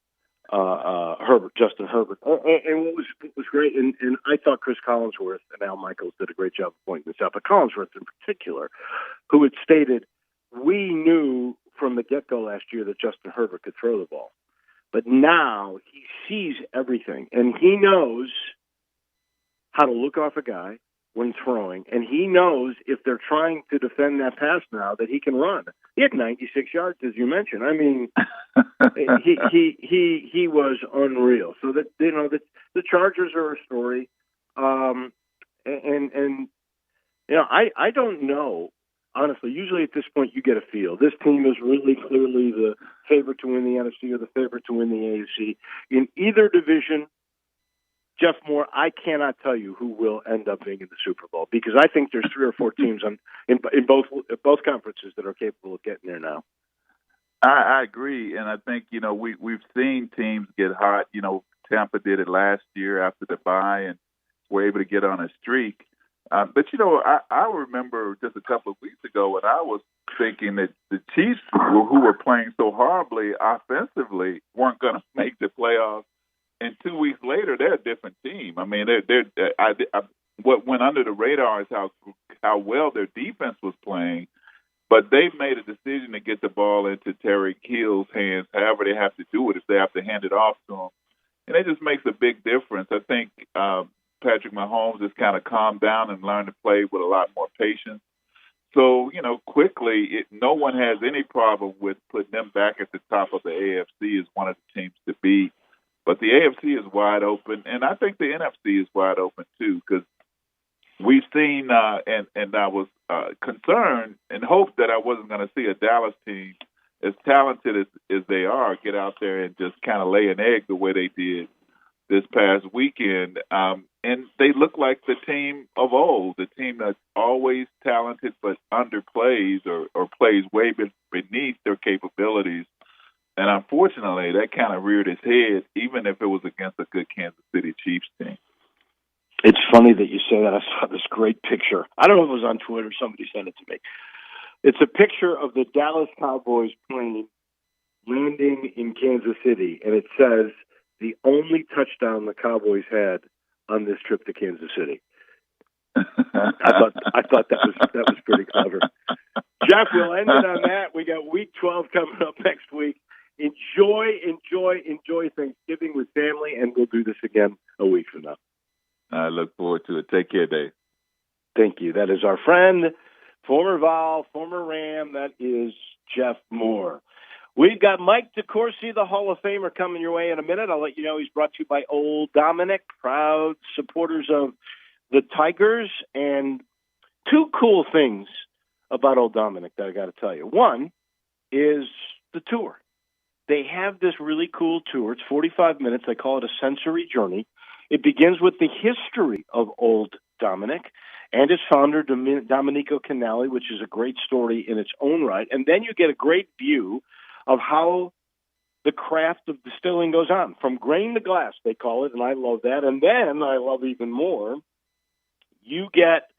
Justin Herbert. And what was great, and I thought Chris Collinsworth and Al Michaels did a great job of pointing this out, but Collinsworth in particular, who had stated, we knew from the get-go last year that Justin Herbert could throw the ball. But now he sees everything, and he knows how to look off a guy when throwing, and he knows if they're trying to defend that pass now that he can run. He had 96 yards, as you mentioned. I mean, he was unreal. So that the Chargers are a story, and I don't know. Honestly, usually at this point you get a feel. This team is really clearly the favorite to win the NFC or the favorite to win the AFC. In either division, Jeff Moore, I cannot tell you who will end up being in the Super Bowl because I think there's 3 or 4 teams in both conferences that are capable of getting there now. I agree, and I think we've seen teams get hot. Tampa did it last year after the bye and were able to get on a streak. But, I remember just a couple of weeks ago when I was thinking that the Chiefs, who were playing so horribly offensively, weren't going to make the playoffs. And 2 weeks later, they're a different team. I mean, what went under the radar is how well their defense was playing. But they've made a decision to get the ball into Tyreek Hill's hands, however they have to do it, if they have to hand it off to him. And it just makes a big difference. I think Patrick Mahomes has kind of calmed down and learned to play with a lot more patience. So, quickly, no one has any problem with putting them back at the top of the AFC as one of the teams to beat. But the AFC is wide open, and I think the NFC is wide open too, because we've seen, and I was concerned and hoped that I wasn't going to see a Dallas team as talented as they are get out there and just kind of lay an egg the way they did this past weekend. And they look like the team of old, the team that's always talented but underplays or plays way beneath their capabilities. And unfortunately, that kind of reared its head, even if it was against a good Kansas City Chiefs team. It's funny that you say that. I saw this great picture. I don't know if it was on Twitter. Somebody sent it to me. It's a picture of the Dallas Cowboys plane landing in Kansas City, and it says, the only touchdown the Cowboys had on this trip to Kansas City. I thought that was pretty clever. Jeff, we'll end it on that. We got Week 12 coming up next week. Enjoy Thanksgiving with family, and we'll do this again a week from now. I look forward to it. Take care, Dave. Thank you. That is our friend, former Vol, former Ram. That is Jeff Moore. We've got Mike DeCourcy, the Hall of Famer, coming your way in a minute. I'll let you know he's brought to you by Old Dominick, proud supporters of the Tigers. And 2 cool things about Old Dominick that I got to tell you. One is the tour. They have this really cool tour. It's 45 minutes. They call it a sensory journey. It begins with the history of Old Dominick and its founder, Domenico Canali, which is a great story in its own right. And then you get a great view of how the craft of distilling goes on. From grain to glass, they call it, and I love that. And then I love even more, you get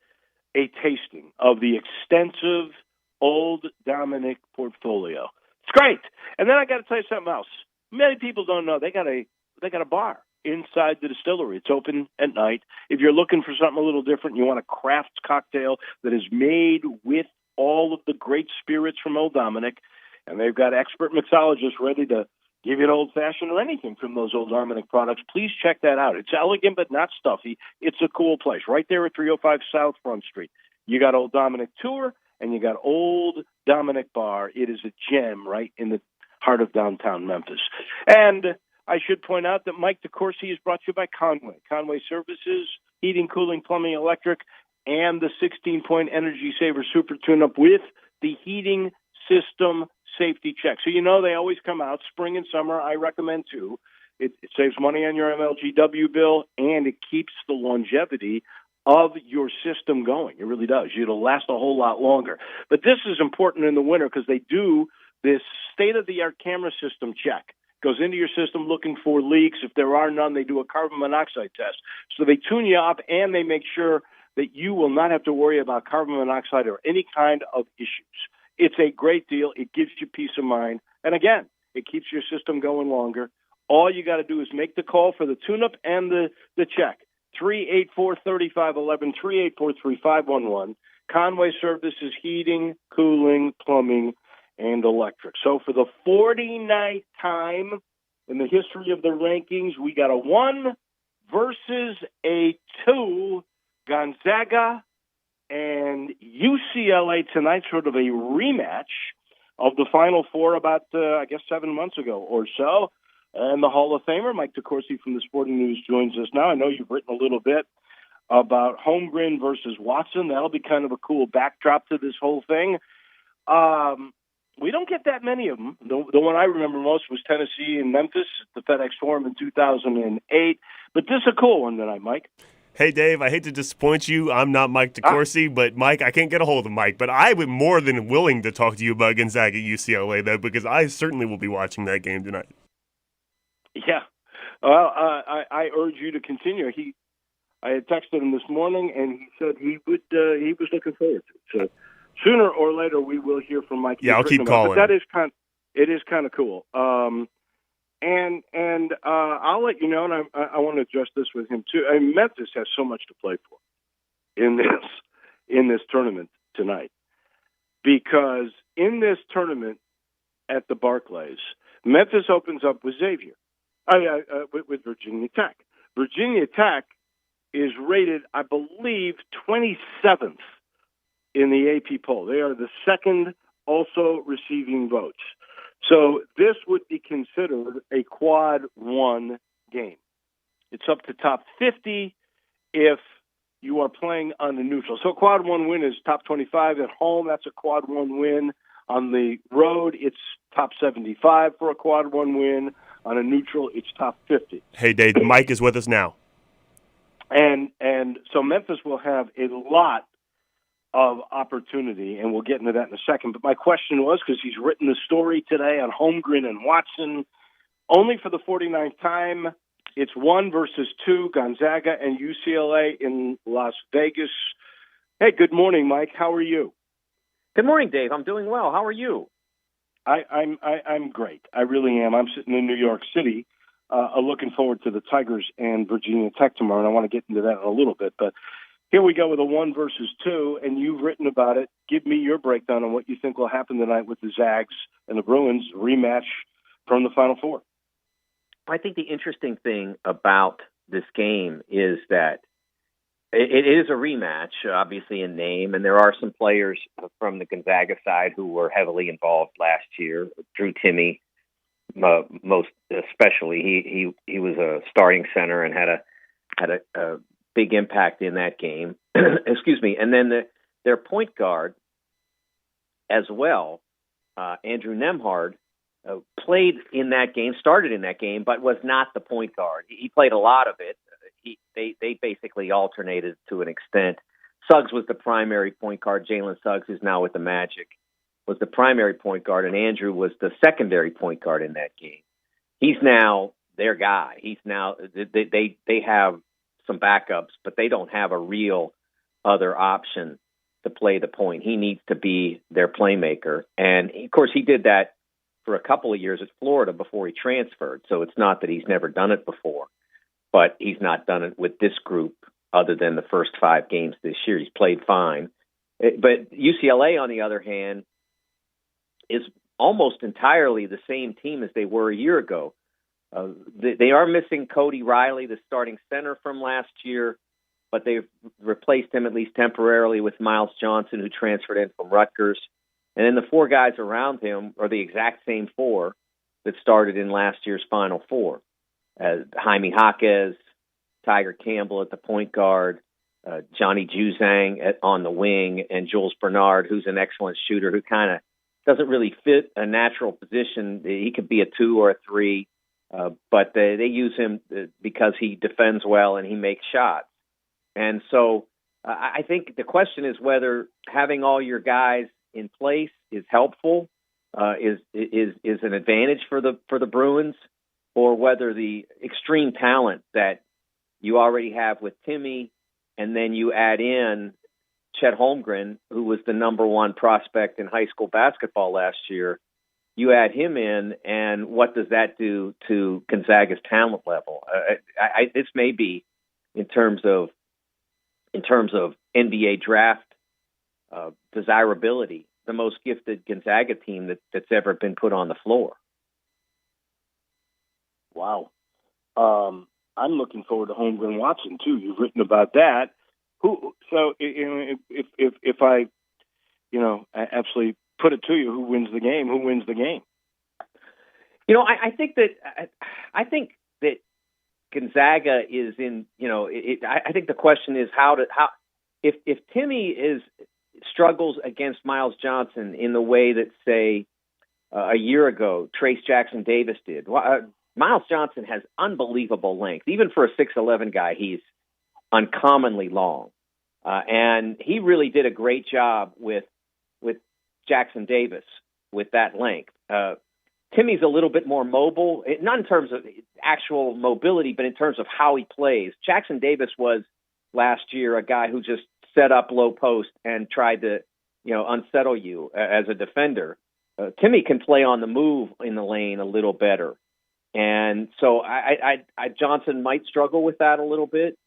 a tasting of the extensive Old Dominick portfolio. It's great. And then I got to tell you something else. Many people don't know they got a bar inside the distillery. It's open at night. If you're looking for something a little different, you want a craft cocktail that is made with all of the great spirits from Old Dominick, and they've got expert mixologists ready to give you an old-fashioned or anything from those old Dominic products, please check that out. It's elegant but not stuffy. It's a cool place right there at 305 South Front Street. You got Old Dominic Tour, and you got Old Dominic Bar. It is a gem right in the heart of downtown Memphis. And I should point out that Mike DeCourcy is brought to you by Conway. Conway Services, heating, cooling, plumbing, electric, and the 16-point Energy Saver Super Tune-Up with the heating system safety check. So they always come out spring and summer. I recommend too. It saves money on your MLGW bill, and it keeps the longevity of your system going. It really does. It'll last a whole lot longer. But this is important in the winter because they do this state-of-the-art camera system check. Goes into your system looking for leaks. If there are none, they do a carbon monoxide test. So they tune you up, and they make sure that you will not have to worry about carbon monoxide or any kind of issues. It's a great deal. It gives you peace of mind. And again, it keeps your system going longer. All you got to do is make the call for the tune-up and the check. 384-3511, 384-3511. Conway Services, heating, cooling, plumbing, and electric. So for the 49th time in the history of the rankings, we got a 1 versus a 2. Gonzaga and UCLA tonight, sort of a rematch of the Final Four about, 7 months ago or so. And the Hall of Famer, Mike DeCourcy from the Sporting News, joins us now. I know you've written a little bit about Holmgren versus Watson. That'll be kind of a cool backdrop to this whole thing. We don't get that many of them. The one I remember most was Tennessee and Memphis at the FedEx Forum in 2008. But this is a cool one tonight, Mike. Hey, Dave, I hate to disappoint you. I'm not Mike DeCourcy, but Mike, I can't get a hold of Mike. But I would more than willing to talk to you about Gonzaga UCLA, though, because I certainly will be watching that game tonight. Yeah. Well, I urge you to continue. I had texted him this morning, and he said he was looking forward to it. So sooner or later, we will hear from Mike. Yeah, I'll keep calling. But it is kind of cool. And I'll let you know, and I want to address this with him too. Memphis has so much to play for in this tournament tonight, because in this tournament at the Barclays, Memphis opens up with Xavier, with Virginia Tech. Virginia Tech is rated, I believe, 27th in the AP poll. They are the second, also receiving votes. So this would be considered a quad 1 game. It's up to top 50 if you are playing on the neutral. So a quad 1 win is top 25 at home. That's a quad 1 win. On the road, it's top 75 for a quad 1 win. On a neutral, it's top 50. Hey, Dave, Mike is with us now. And so Memphis will have a lot of opportunity, and we'll get into that in a second. But my question was, because he's written the story today on Holmgren and Watson, only for the 49th time, it's 1 versus 2, Gonzaga and UCLA in Las Vegas. Hey, good morning, Mike. How are you? Good morning, Dave. I'm doing well. How are you? I'm great. I really am. I'm sitting in New York City, looking forward to the Tigers and Virginia Tech tomorrow, and I want to get into that in a little bit. But here we go with a 1 versus 2, and you've written about it. Give me your breakdown on what you think will happen tonight with the Zags and the Bruins rematch from the Final Four. I think the interesting thing about this game is that it is a rematch, obviously in name, and there are some players from the Gonzaga side who were heavily involved last year. Drew Timme, most especially, he was a starting center and had a big impact in that game. Excuse me. And then their point guard as well, Andrew Nembhard, played in that game, started in that game, but was not the point guard. He played a lot of it. They basically alternated to an extent. Suggs was the primary point guard. Jalen Suggs, who's now with the Magic, was the primary point guard, and Andrew was the secondary point guard in that game. He's now their guy. He's now they have some backups, but they don't have a real other option to play the point. He needs to be their playmaker. And, of course, he did that for a couple of years at Florida before he transferred, so it's not that he's never done it before, but he's not done it with this group other than the first 5 games this year. He's played fine. But UCLA, on the other hand, is almost entirely the same team as they were a year ago. They are missing Cody Riley, the starting center from last year, but they've replaced him at least temporarily with Miles Johnson, who transferred in from Rutgers. And then the four guys around him are the exact same four that started in last year's Final Four. Jaime Jaquez, Tiger Campbell at the point guard, Johnny Juzang on the wing, and Jules Bernard, who's an excellent shooter who kind of doesn't really fit a natural position. He could be a 2 or a 3, but they use him because he defends well and he makes shots. And so I think the question is whether having all your guys in place is helpful, is an advantage for the Bruins, or whether the extreme talent that you already have with Timmy, and then you add in Chet Holmgren, who was the number 1 prospect in high school basketball last year. You add him in, and what does that do to Gonzaga's talent level? This may be, in terms of NBA draft desirability, the most gifted Gonzaga team that's ever been put on the floor. Wow. I'm looking forward to Holmgren Watson too. You've written about that. So if I, absolutely put it to you, who wins the game? Who wins the game? I think that Gonzaga is in. I think the question is how if Timmy struggles against Miles Johnson in the way that, say, a year ago Trace Jackson Davis did. Miles Johnson has unbelievable length. Even for a 6'11" guy, he's uncommonly long. And he really did a great job with Jackson Davis with that length. Timmy's a little bit more mobile, not in terms of actual mobility, but in terms of how he plays. Jackson Davis was last year a guy who just set up low post and tried to, unsettle you as a defender. Timmy can play on the move in the lane a little better. And so Johnson might struggle with that a little bit.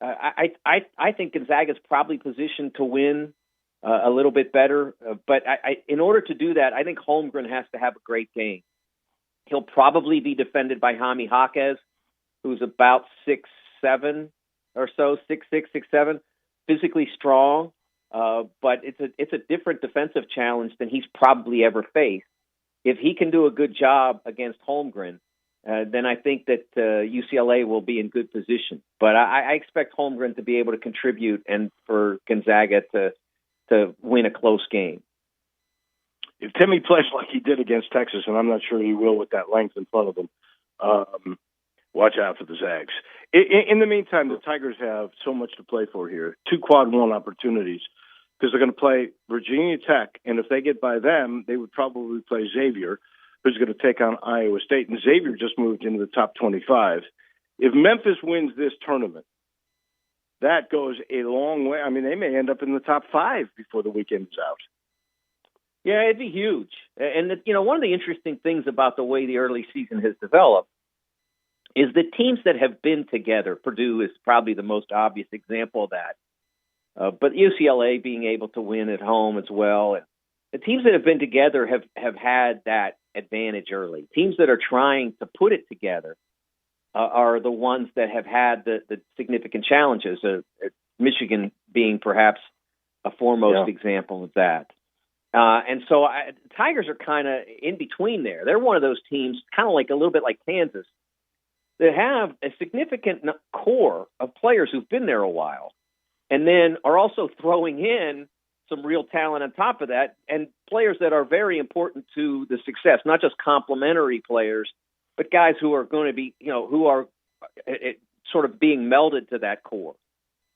I think Gonzaga's probably positioned to win a little bit better. But in order to do that, I think Holmgren has to have a great game. He'll probably be defended by Jaime Jaquez, who's about 6'7" or so, 6'6", 6'7", physically strong. But it's a different defensive challenge than he's probably ever faced. If he can do a good job against Holmgren, then I think that UCLA will be in good position. But I expect Holmgren to be able to contribute and for Gonzaga to win a close game. If Timmy plays like he did against Texas, and I'm not sure he will with that length in front of him, watch out for the Zags. In the meantime, the Tigers have so much to play for here. 2 quad one opportunities because they're going to play Virginia Tech, and if they get by them, they would probably play Xavier, who's going to take on Iowa State. And Xavier just moved into the top 25. If Memphis wins this tournament, that goes a long way. I mean, they may end up in the top 5 before the weekend is out. Yeah, it'd be huge. And, one of the interesting things about the way the early season has developed is the teams that have been together, Purdue is probably the most obvious example of that, but UCLA being able to win at home as well. And the teams that have been together have had that advantage early. Teams that are trying to put it together are the ones that have had the significant challenges, Michigan being perhaps a foremost example of that. And so Tigers are kind of in between there. They're one of those teams, kind of like a little bit like Kansas, that have a significant core of players who've been there a while, and then are also throwing in some real talent on top of that, and players that are very important to the success, not just complementary players, but guys who are going to be, who are sort of being melded to that core.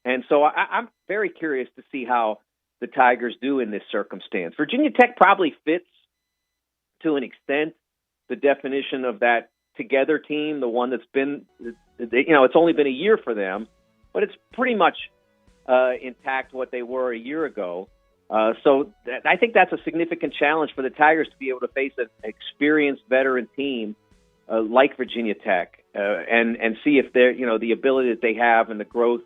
And so I'm very curious to see how the Tigers do in this circumstance. Virginia Tech probably fits, to an extent, the definition of that together team, the one that's been, it's only been a year for them, but it's pretty much intact what they were a year ago. So I think that's a significant challenge for the Tigers to be able to face an experienced veteran team like Virginia Tech and see if they're, the ability that they have and the growth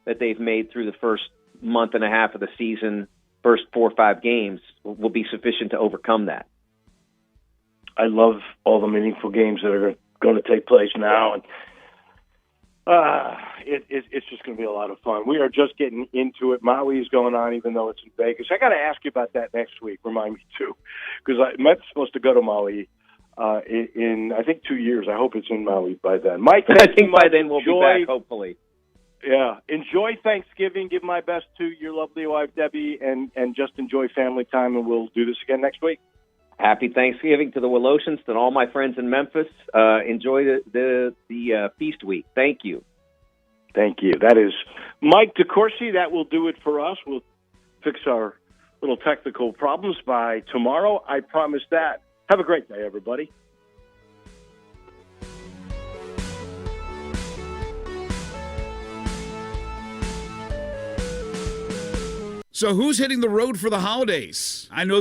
that they've made through the first month and a half of the season, first 4 or 5 games, will be sufficient to overcome that. I love all the meaningful games that are going to take place now, and it's just going to be a lot of fun. We are just getting into it. Maui is going on, even though it's in Vegas. I got to ask you about that next week. Remind me too, because Mets supposed to go to Maui in I think 2 years. I hope it's in Maui by then. Mike, I think by then we'll be back, hopefully. Yeah, enjoy Thanksgiving. Give my best to your lovely wife Debbie, and just enjoy family time. And we'll do this again next week. Happy Thanksgiving to the Woloshins and all my friends in Memphis. Enjoy the feast week. Thank you. Thank you. That is Mike DeCourcy. That will do it for us. We'll fix our little technical problems by tomorrow. I promise that. Have a great day, everybody. So who's hitting the road for the holidays? I know